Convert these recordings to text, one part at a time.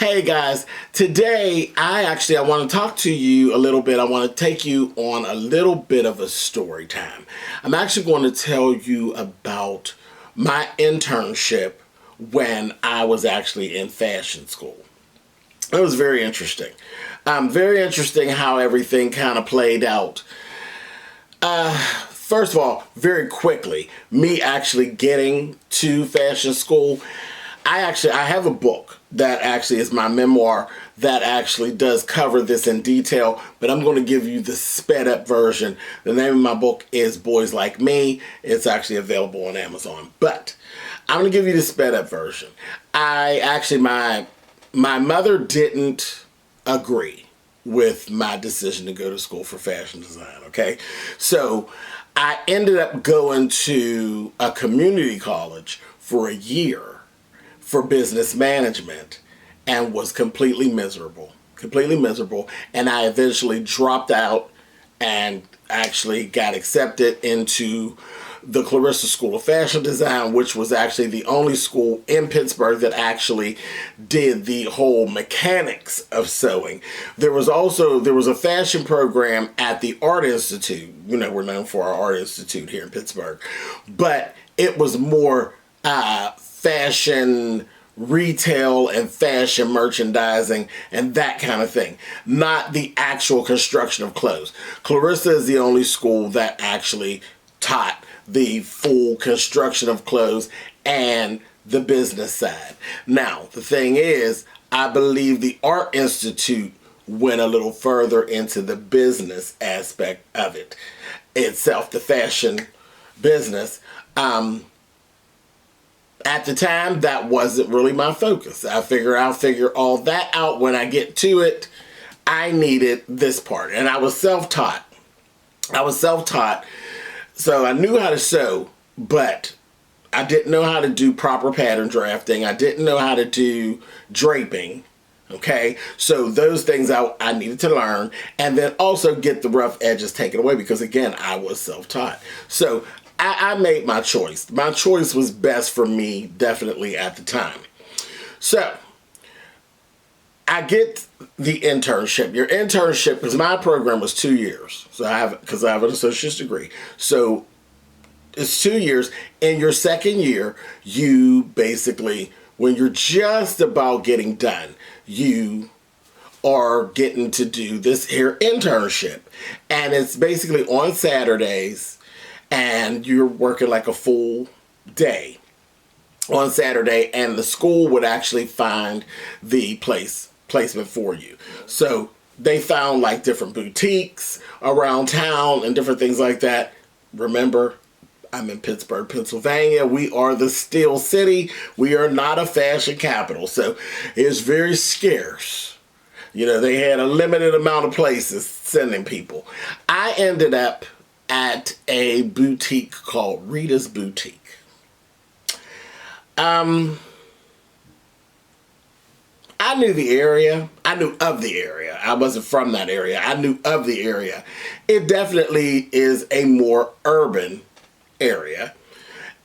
Hey guys, today I want to talk to you a little bit. I want to take you on a little bit of a story time. I'm actually going to tell you about my internship when I was actually in fashion school. It was very interesting. Very interesting how everything kind of played out. First of all, very quickly, me actually getting to fashion school, I have a book that actually is my memoir that actually does cover this in detail, but I'm going to give you the sped up version. The name of my book is Boys Like Me. It's actually available on Amazon, but I'm going to give you the sped up version. My mother didn't agree with my decision to go to school for fashion design, okay? So I ended up going to a community college for a year for business management and was completely miserable, and I eventually dropped out and actually got accepted into the Clarissa School of Fashion Design, which was actually the only school in Pittsburgh that actually did the whole mechanics of sewing. There was a fashion program at the Art Institute. You know, we're known for our Art Institute here in Pittsburgh, but it was more fashion retail and fashion merchandising and that kind of thing, not the actual construction of clothes. Clarissa is the only school that actually taught the full construction of clothes and the business side. Now, the thing is, I believe the Art Institute went a little further into the business aspect of it itself, the fashion business. At the time, that wasn't really my focus. I'll figure all that out when I get to it. I needed this part, and I was self-taught. So I knew how to sew, but I didn't know how to do proper pattern drafting. I didn't know how to do draping. Okay, so those things I needed to learn, and then also get the rough edges taken away because, again, I was self-taught. So I made my choice. My choice was best for me, definitely, at the time. So I get the internship. Your internship, because my program was 2 years. So I have an associate's degree. So it's 2 years. In your second year, you basically, when you're just about getting done, you are getting to do this here internship. And it's basically on Saturdays, and you're working like a full day on Saturday, and the school would actually find the placement for you. So they found like different boutiques around town and different things like that. Remember, I'm in Pittsburgh, Pennsylvania. We are the Steel City. We are not a fashion capital, so it's very scarce. You know, they had a limited amount of places sending people. I ended up at a boutique called Rita's Boutique. I knew the area. I knew of the area. I wasn't from that area. I knew of the area. It definitely is a more urban area.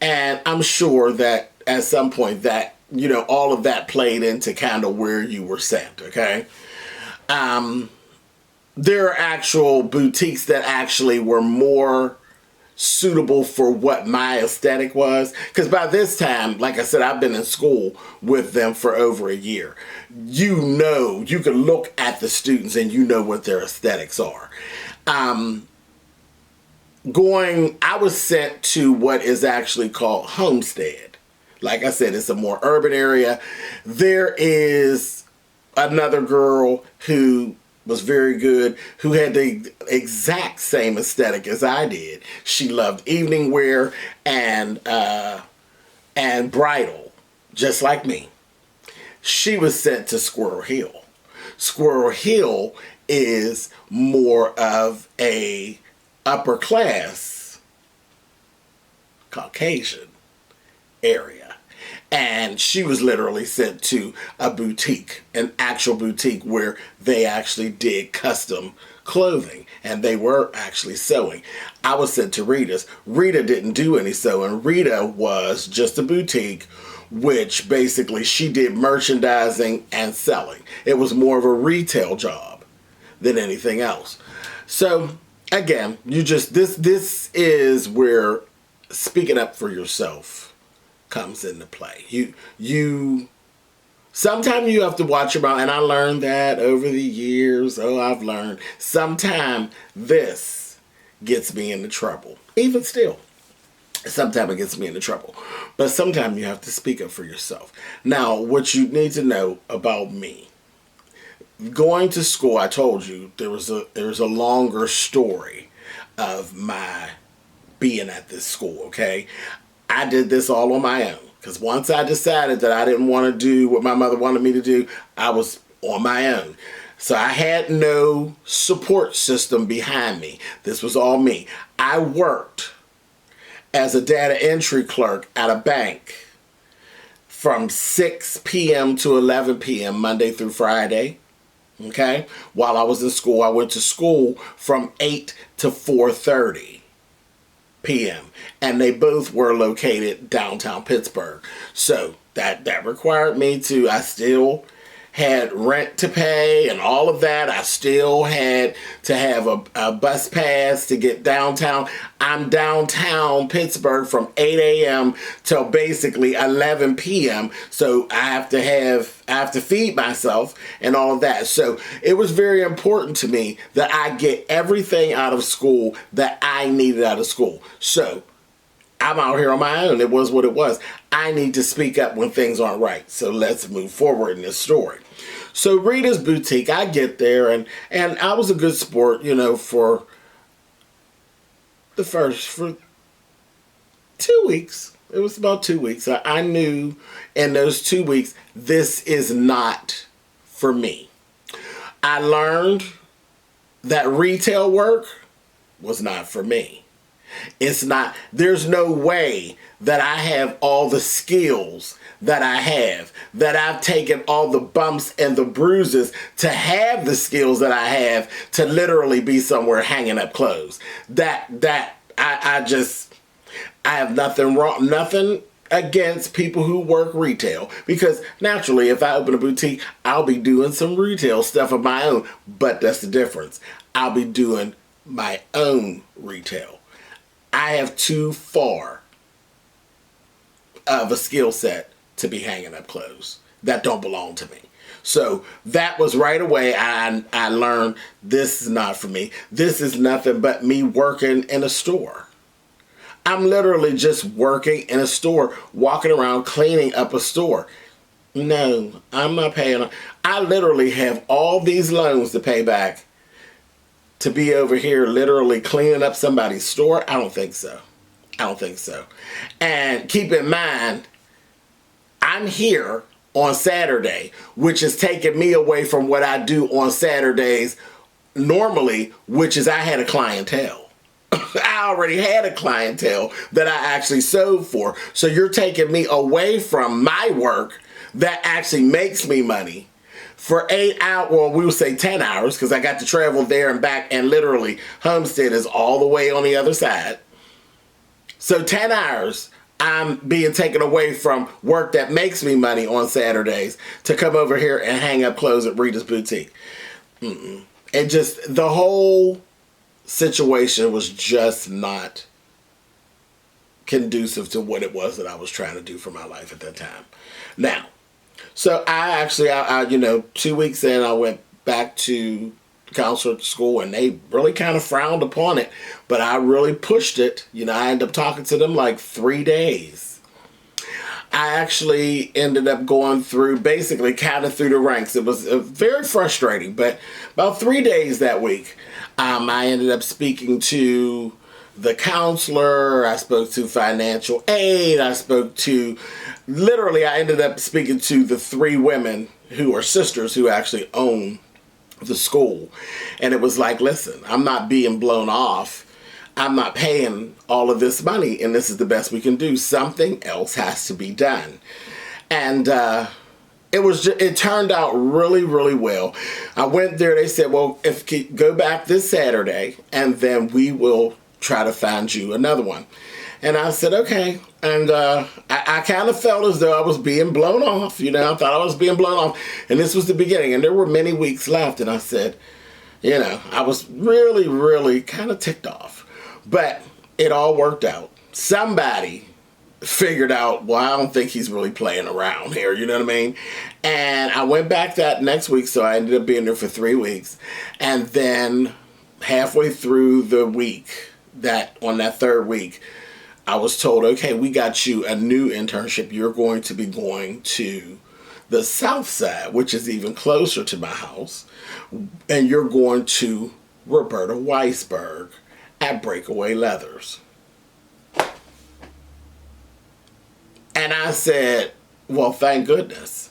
And I'm sure that at some point that, you know, all of that played into kind of where you were sent, okay? There are actual boutiques that actually were more suitable for what my aesthetic was. Because by this time, like I said, I've been in school with them for over a year. You know, you can look at the students and you know what their aesthetics are. I was sent to what is actually called Homestead. Like I said, it's a more urban area. There is another girl who was very good, who had the exact same aesthetic as I did. She loved evening wear and bridal, just like me. She was sent to Squirrel Hill. Squirrel Hill is more of a upper class Caucasian area. And she was literally sent to a boutique, an actual boutique where they actually did custom clothing and they were actually sewing. I was sent to Rita's. Rita didn't do any sewing. Rita was just a boutique which basically she did merchandising and selling. It was more of a retail job than anything else. So again, this is where speaking up for yourself comes into play. You sometimes you have to watch your mouth, and I learned that over the years. I've learned sometimes this gets me into trouble. Even still, sometimes it gets me into trouble. But sometimes you have to speak up for yourself. Now, what you need to know about me. Going to school, I told you, there was a longer story of my being at this school, okay? I did this all on my own. Because once I decided that I didn't want to do what my mother wanted me to do, I was on my own. So I had no support system behind me. This was all me. I worked as a data entry clerk at a bank from 6 p.m. to 11 p.m. Monday through Friday. Okay? While I was in school, I went to school from 8 to 4:30 p.m. And they both were located downtown Pittsburgh. So that required me to, I still had rent to pay and all of that. I still had to have a bus pass to get downtown. I'm downtown Pittsburgh from 8 a.m. till basically 11 p.m. So I have to feed myself and all of that. So it was very important to me that I get everything out of school that I needed out of school. So I'm out here on my own. It was what it was. I need to speak up when things aren't right. So let's move forward in this story. So Rita's Boutique, I get there, and I was a good sport, for 2 weeks. It was about 2 weeks. I knew in those 2 weeks, this is not for me. I learned that retail work was not for me. It's not, there's no way that I have all the skills that I have, that I've taken all the bumps and the bruises to have the skills that I have to literally be somewhere hanging up clothes. I have nothing against people who work retail, because naturally if I open a boutique, I'll be doing some retail stuff of my own, but that's the difference. I'll be doing my own retail. I have too far of a skill set to be hanging up clothes that don't belong to me. So that was right away. I learned this is not for me. This is nothing but me working in a store. I'm literally just working in a store, walking around cleaning up a store. No, I'm not paying. I literally have all these loans to pay back to be over here literally cleaning up somebody's store. I don't think so. And keep in mind, I'm here on Saturday, which is taking me away from what I do on Saturdays normally, which is I had a clientele. I already had a clientele that I actually sold for. So you're taking me away from my work that actually makes me money for 8 hours, well, we would say 10 hours, because I got to travel there and back, and literally Homestead is all the way on the other side. So 10 hours, I'm being taken away from work that makes me money on Saturdays to come over here and hang up clothes at Rita's Boutique. It just, the whole situation was just not conducive to what it was that I was trying to do for my life at that time. Now, so I 2 weeks in, I went back to counselor school, and they really kind of frowned upon it, but I really pushed it. I ended up talking to them like 3 days. I actually ended up going through, basically kind of through the ranks. It was very frustrating, but about 3 days that week, I ended up speaking to the counselor. I spoke to financial aid. I ended up speaking to the 3 women who are sisters who actually own the school. And it was like, listen, I'm not being blown off. I'm not paying all of this money, and this is the best we can do. Something else has to be done. And it turned out really, really well. I went there. They said, well, if you go back this Saturday, and then we will try to find you another one. And I said, okay. And I kind of felt as though I was being blown off. I thought I was being blown off. And this was the beginning. And there were many weeks left. And I said, I was really, really kind of ticked off. But it all worked out. Somebody figured out, well, I don't think he's really playing around here. You know what I mean? And I went back that next week. So I ended up being there for 3 weeks. And then halfway through the week, on that third week, I was told, okay, we got you a new internship. You're going to be going to the South Side, which is even closer to my house. And you're going to Roberta Weisberg at Breakaway Leathers. And I said, well, thank goodness.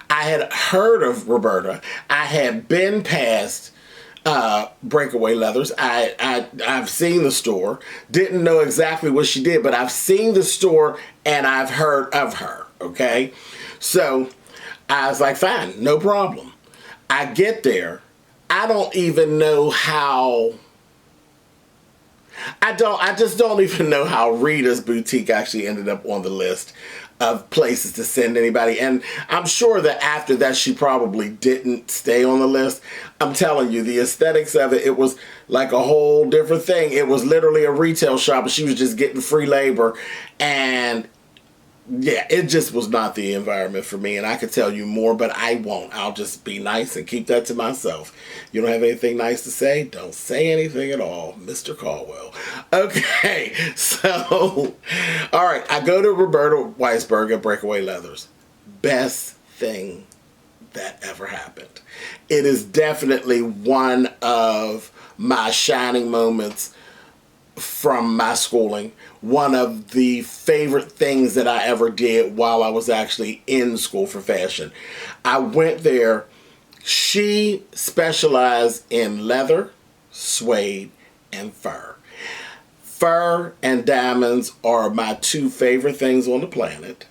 I had heard of Roberta. I had been past Breakaway Leathers. I've seen the store. Didn't know exactly what she did, but I've seen the store and I've heard of her. Okay, so I was like, fine, no problem. I get there. I don't even know how. I just don't even know how Rita's Boutique actually ended up on the list of places to send anybody. And I'm sure that after that, she probably didn't stay on the list. I'm telling you, the aesthetics of it, it was like a whole different thing. It was literally a retail shop, and she was just getting free labor. And yeah, it just was not the environment for me. And I could tell you more, but I won't. I'll just be nice and keep that to myself. You don't have anything nice to say? Don't say anything at all, Mr. Colwell. Okay, so, all right, I go to Roberta Weisberg at Breakaway Leathers. Best thing that ever happened. It is definitely one of my shining moments from my schooling. One of the favorite things that I ever did while I was actually in school for fashion. I went there. She specialized in leather, suede, and fur. Fur and diamonds are my two favorite things on the planet.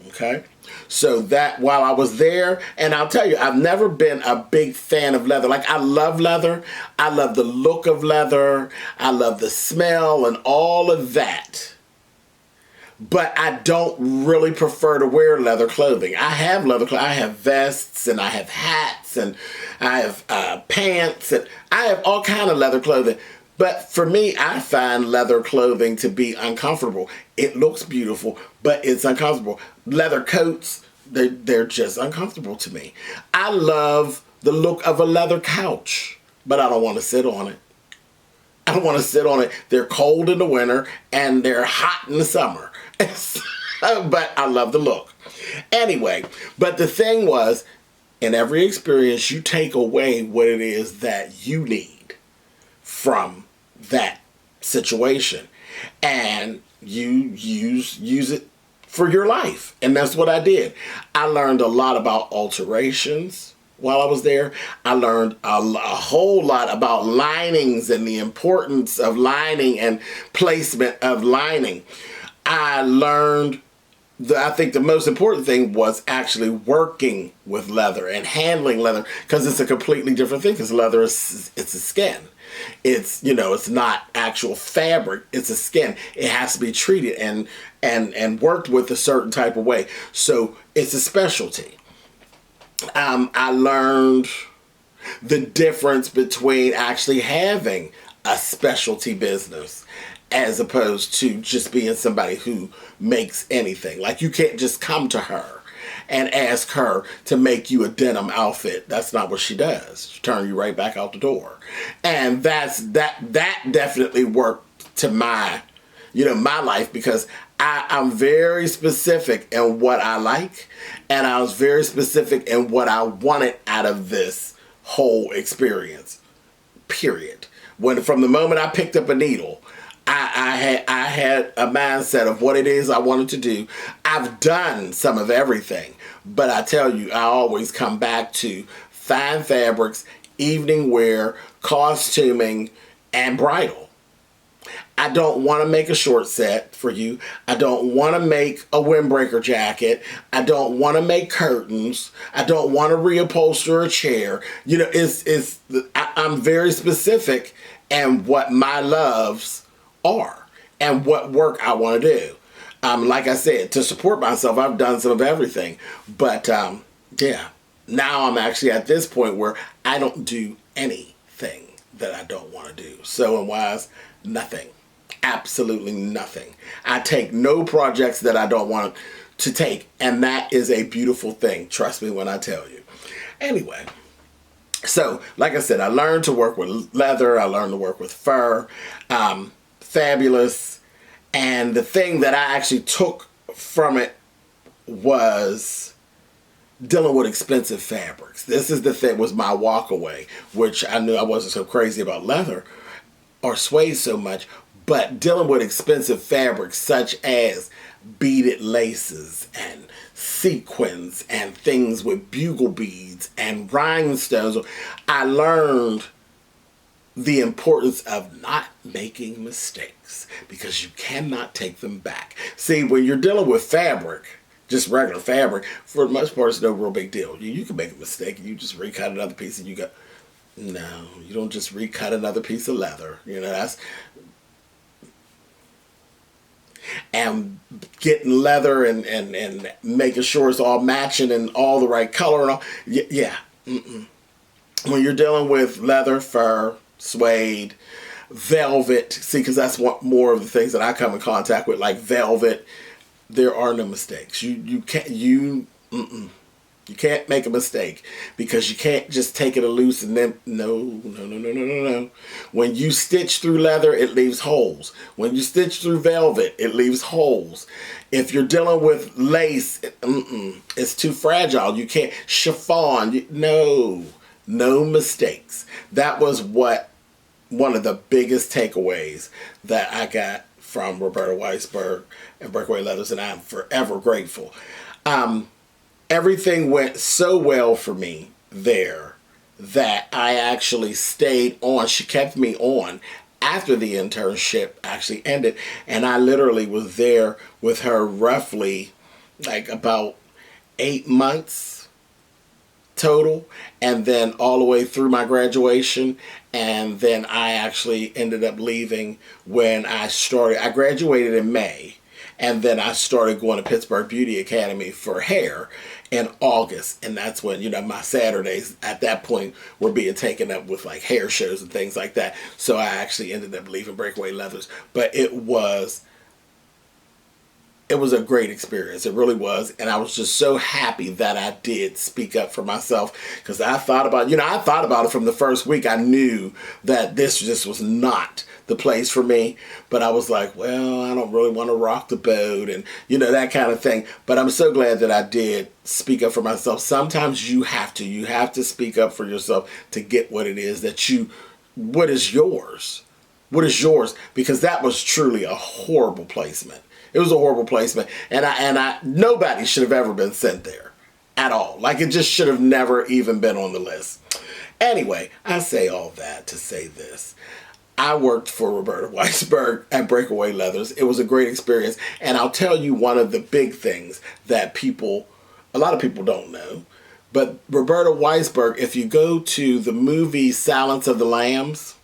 Okay? So that while I was there, and I'll tell you, I've never been a big fan of leather. Like, I love leather. I love the look of leather. I love the smell and all of that. But I don't really prefer to wear leather clothing. I have leather clothing. I have vests, and I have hats, and I have pants, and I have all kind of leather clothing. But for me, I find leather clothing to be uncomfortable. It looks beautiful, but it's uncomfortable. Leather coats, they're just uncomfortable to me. I love the look of a leather couch, but I don't want to sit on it. I don't want to sit on it. They're cold in the winter, and they're hot in the summer. But I love the look. Anyway, but the thing was, in every experience, you take away what it is that you need from that situation, and you use it for your life. And that's what I did. I learned a lot about alterations while I was there. I learned a whole lot about linings and the importance of lining and placement of lining. I learned I think the most important thing was actually working with leather and handling leather, because it's a completely different thing, because leather it's a skin. It's, it's not actual fabric, it's a skin. It has to be treated and worked with a certain type of way. So it's a specialty. I learned the difference between actually having a specialty business as opposed to just being somebody who makes anything. Like, you can't just come to her and ask her to make you a denim outfit. That's not what she does. She turns you right back out the door. And that definitely worked to my life, because I'm very specific in what I like, and I was very specific in what I wanted out of this whole experience, period. From the moment I picked up a needle, I had a mindset of what it is I wanted to do. I've done some of everything, but I tell you, I always come back to fine fabrics, evening wear, costuming, and bridal. I don't want to make a short set for you. I don't want to make a windbreaker jacket. I don't want to make curtains. I don't want to reupholster a chair. I'm very specific in what my loves are. and what work I want to do. Like I said, to support myself, I've done some of everything. But yeah, now I'm actually at this point where I don't do anything that I don't want to do. So and wise, nothing. Absolutely nothing. I take no projects that I don't want to take. And that is a beautiful thing. Trust me when I tell you. Anyway. So, like I said, I learned to work with leather. I learned to work with fur. Fabulous. And the thing that I actually took from it was dealing with expensive fabrics. This is the thing, was my walk away, which I knew I wasn't so crazy about leather or suede so much, but dealing with expensive fabrics such as beaded laces and sequins and things with bugle beads and rhinestones, I learned the importance of not making mistakes because you cannot take them back. See, when you're dealing with fabric, just regular fabric, for the most part, it's no real big deal. You can make a mistake and you just recut another piece and you go, no, you don't just recut another piece of leather. You know, that's, and getting leather and making sure it's all matching and all the right color and all. Yeah. When you're dealing with leather, fur, suede, velvet, see, because that's what more of the things that I come in contact with, like velvet, there are no mistakes. You can't make a mistake because you can't just take it loose and then no. When you stitch through leather, it leaves holes. When you stitch through velvet, it leaves holes. If you're dealing with lace, it's too fragile. You can't chiffon. No mistakes. That was one of the biggest takeaways that I got from Roberta Weisberg and Breakaway Leathers, and I'm forever grateful. Everything went so well for me there that I actually stayed on. She kept me on after the internship actually ended, and I literally was there with her roughly like about 8 months total, and then all the way through my graduation. And then I actually ended up leaving when I graduated in May, and then I started going to Pittsburgh Beauty Academy for hair in August. And that's when, my Saturdays at that point were being taken up with like hair shows and things like that. So I actually ended up leaving Breakaway Leathers. But it was a great experience. It really was. And I was just so happy that I did speak up for myself, because I thought about it from the first week. I knew that this just was not the place for me, but I was like, well, I don't really want to rock the boat and, that kind of thing. But I'm so glad that I did speak up for myself. Sometimes you have to speak up for yourself to get what it is what is yours. What is yours? Because that was truly a horrible placement. It was a horrible placement, and nobody should have ever been sent there at all. Like, it just should have never even been on the list. Anyway, I say all that to say this. I worked for Roberta Weisberg at Breakaway Leathers. It was a great experience, and I'll tell you one of the big things that a lot of people don't know. But Roberta Weisberg, if you go to the movie Silence of the Lambs,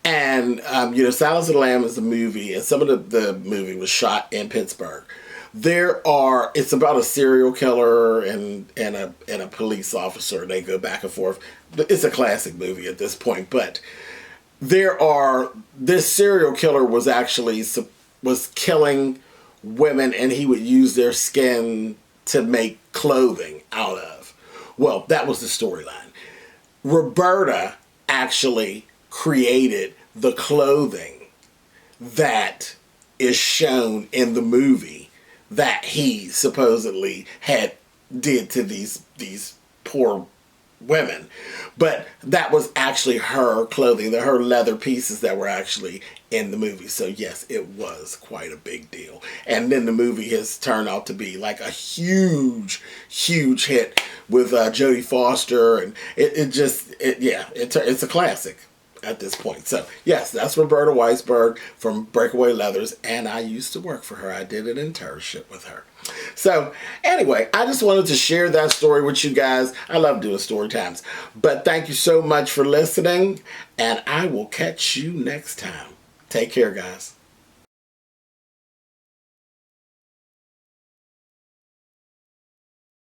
and, Silence of the Lamb is a movie, and some of the movie was shot in Pittsburgh. It's about a serial killer and a police officer. They go back and forth. It's a classic movie at this point, but this serial killer was killing women, and he would use their skin to make clothing out of. Well, that was the storyline. Roberta actually created the clothing that is shown in the movie that he supposedly did to these poor women. But that was actually her clothing, her leather pieces that were actually in the movie. So yes, it was quite a big deal. And then the movie has turned out to be like a huge hit with Jodie Foster, and it's a classic at this point. So yes, that's Roberta Weisberg from Breakaway Leathers, and I used to work for her. I did an internship with her. So anyway, I just wanted to share that story with you guys. I love doing story times. But thank you so much for listening, and I will catch you next time. Take care, guys.